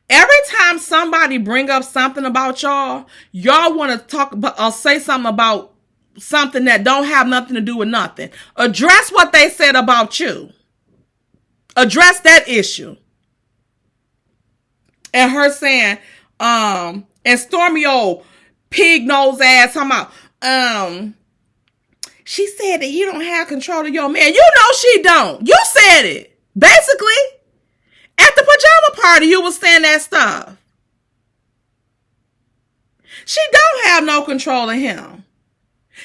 every time somebody bring up something about y'all want to talk about or say something about something that don't have nothing to do with nothing. Address what they said about you. Address that issue. And her saying, and Stormi old pig nose ass talking about, she said that you don't have control of your man. You know she don't. You said it. Basically, at the pajama party, you was saying that stuff. She don't have no control of him.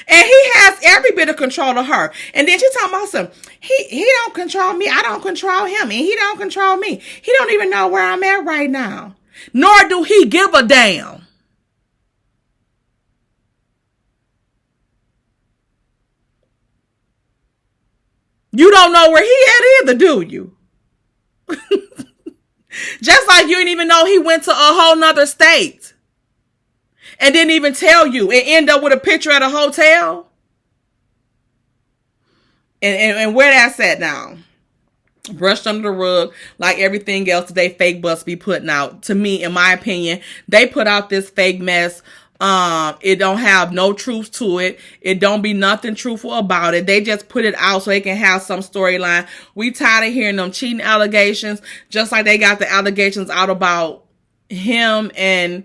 And he has every bit of control of her. And then she talking about something. He don't control me. I don't control him. And he don't control me. He don't even know where I'm at right now. Nor do he give a damn. You don't know where he at either, do you? Just like you didn't even know he went to a whole nother state. And didn't even tell you. And end up with a picture at a hotel. And where that's at now. Brushed under the rug like everything else they fake bus be putting out. To me, in my opinion, they put out this fake mess. It don't have no truth to it. It don't be nothing truthful about it. They just put it out so they can have some storyline. We tired of hearing them cheating allegations, just like they got the allegations out about him and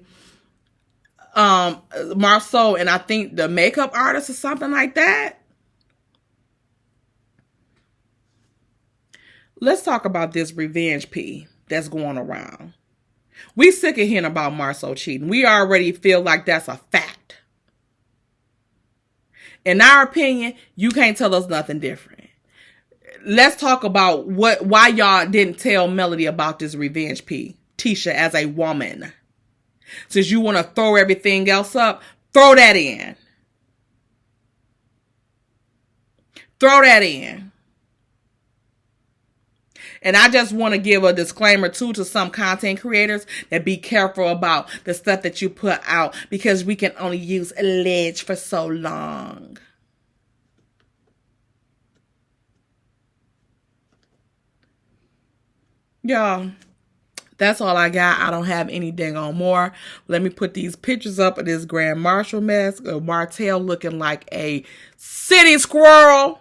Marceau and I think the makeup artist or something like that. Let's talk about this revenge pee that's going around. We sick of hearing about Marceau cheating. We already feel like that's a fact. In our opinion, you can't tell us nothing different. Let's talk about why y'all didn't tell Melody about this revenge pee. Tisha, as a woman. Since you want to throw everything else up, throw that in. Throw that in. And I just want to give a disclaimer too to some content creators that be careful about the stuff that you put out because we can only use alleged for so long. Y'all, that's all I got. I don't have any dang on more. Let me put these pictures up of this Grand Marshal mask of Martell looking like a city squirrel.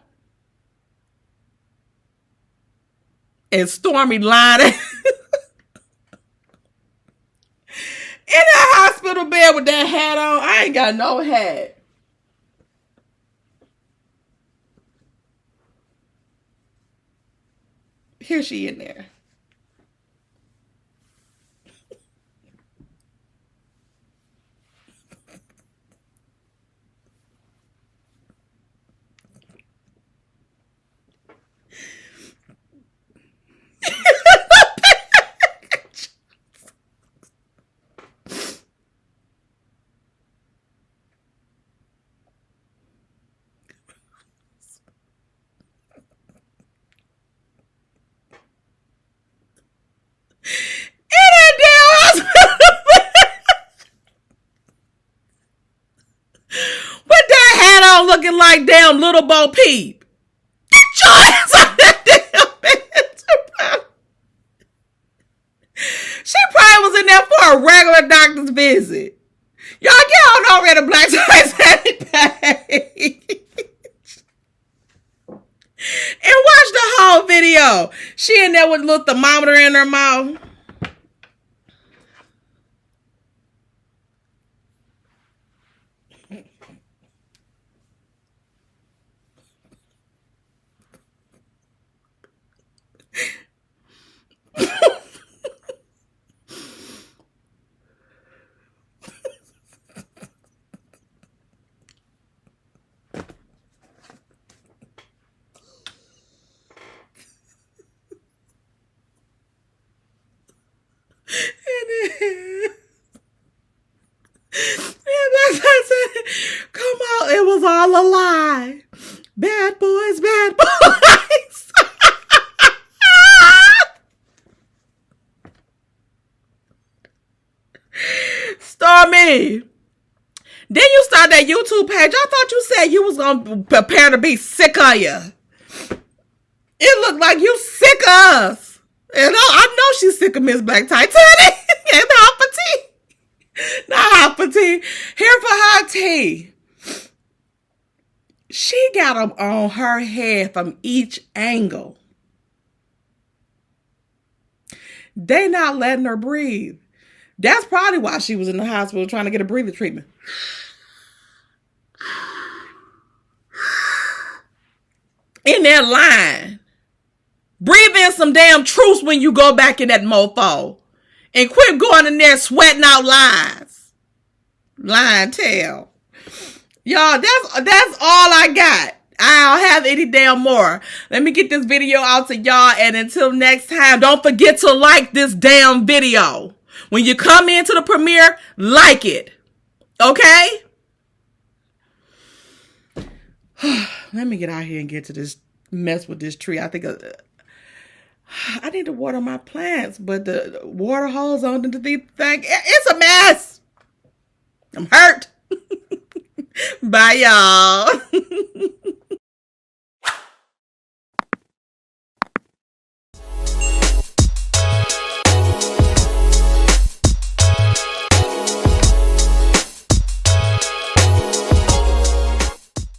And Stormi lying in that hospital bed with that hat on. I ain't got no hat. Here she in there. Looking like damn little Bo Peep. Get your ass on that damn bed. She probably was in there for a regular doctor's visit. Y'all get on over to Black Ties page and watch the whole video. She in there with a little thermometer in her mouth. Come on, it was all a lie. Bad boys, bad boys. Stormi, then you start that YouTube page. I thought you said you was gonna prepare to be sick of you. It looked like you sick of us. And I know she's sick of Miss Black Titanic and hot for tea. Not hot for tea. Here for hot tea. She got them on her head from each angle. They not letting her breathe. That's probably why she was in the hospital trying to get a breathing treatment. In that line. Breathe in some damn truth when you go back in that mofo. And quit going in there sweating out lies. Lying tale. Y'all, that's all I got. I don't have any damn more. Let me get this video out to y'all. And until next time, don't forget to like this damn video. When you come into the premiere, like it. Okay? Let me get out here and get to this mess with this tree. I think I need to water my plants, but the water hose on the thing, it's a mess. I'm hurt. Bye, y'all.